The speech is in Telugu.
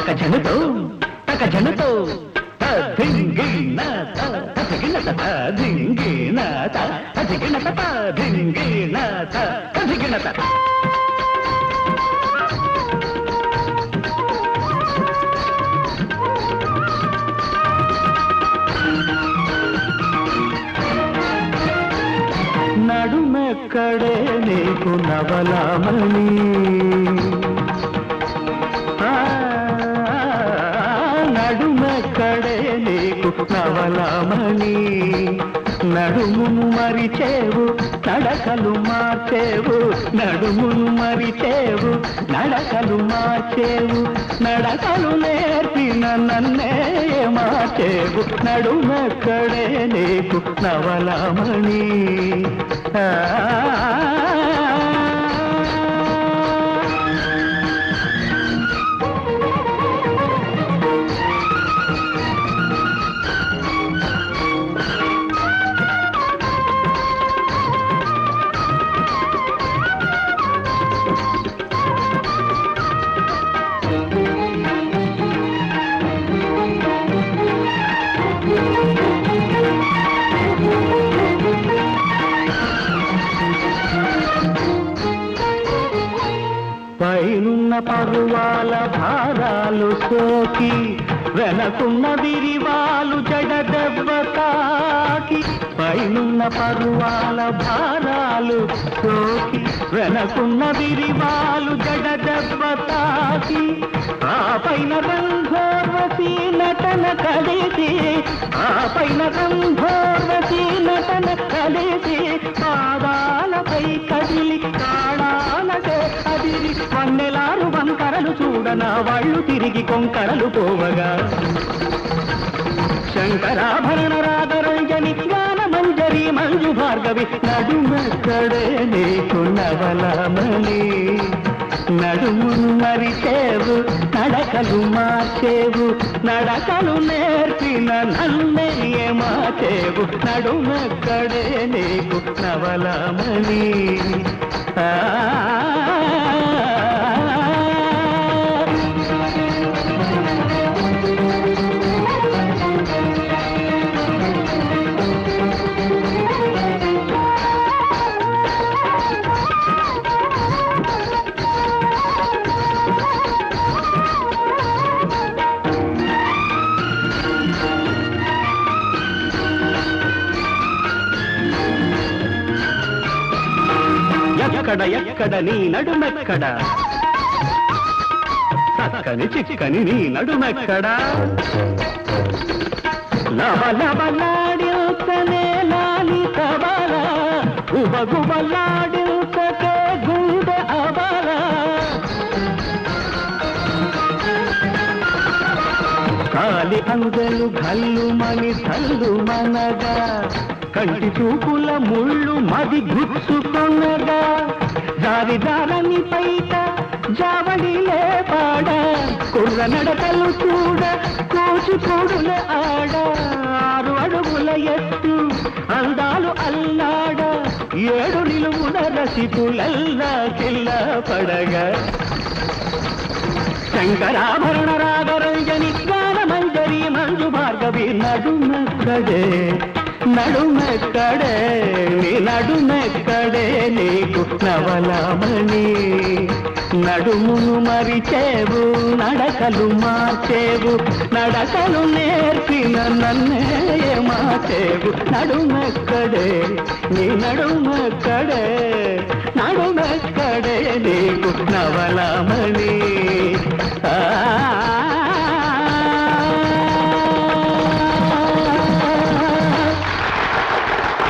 తక జనుతో ధింగిణ తదిగిణ ధింగిణ తదిగిణ ధింగిణ తదిగిణ నడుమెక్కడే నీకు నవలామణి నడుమెక్కడే నీకు నవలామణి నడుమును మరిచేవు నడకలు మార్చేవు నడుమును మరిచేవు నడకలు మార్చేవు నడకలు నేర్పిన నన్నే మార్చేవు నడుమెక్కడే నీకు నవలామణి పైనున్న పరువాల భారాలు సోకి వెనకున్న విరివాలు జడదెబ్బ తాకి పైనున్న పరువాల భారాలు సోకి వెనకున్న విరివాలు జడదెబ్బ తాకి ఆ పైన రంభోర్వశీ నటన కలిసి ఆ పైన రంభోర్వశీ నటన కలిసి పాదాలపై కదిలి కాళాలకే అదిరి వన్నెలారు వంకరలు చూడన వాళ్ళు తిరిగి కొంకరలు పోవగా శంకరాభరణ రాధరంజని జ్ఞాన మంజరి మంజు భార్గవి నడుమెక్కడే నీకు నవలామణి నడుమును మరిచేవు నడకలు మార్చేవు నడకలు నేర్పిన నన్నే మార్చేవు నడుమెక్కడే నీకు నవలామణి ఎక్కడ ఎక్కడ నీ నడుమెక్కడ చక్కని చిక్కని నీ నడుమెక్కడ లవలవలాడిల్సనే లాలి కబల ఉబగుబలాడిల్సకే గుండె అబల కాలి అంగలు గల్లు మని తల్లు మనగా కంటి చూపుల ముళ్ళు మది గుచ్చుకొనగా దారి దారని పైట జావడిలే పాడ కుర్ర నడకలు చూడ కూచిపూడుల ఆడ 6 అడుగుల ఎత్తు అందాలు అల్లాడ 7 నిలువున రసికులల్లా కిల్ల పడగా శంకరాభరణ రాగరంజని జ్ఞాన మంజరి మంజు భార్గవి నడుమెక్కడే నడుమెక్కడే నీ నడుమెక్కడే నీకు నవలామణి నడుమును మరిచేవు నడకలు మార్చేవు నడకలు నేర్పిన నన్నే మార్చేవు నడుమెక్కడే నీ నడుమెక్కడే నడుమెక్కడే నీకు నవలామణి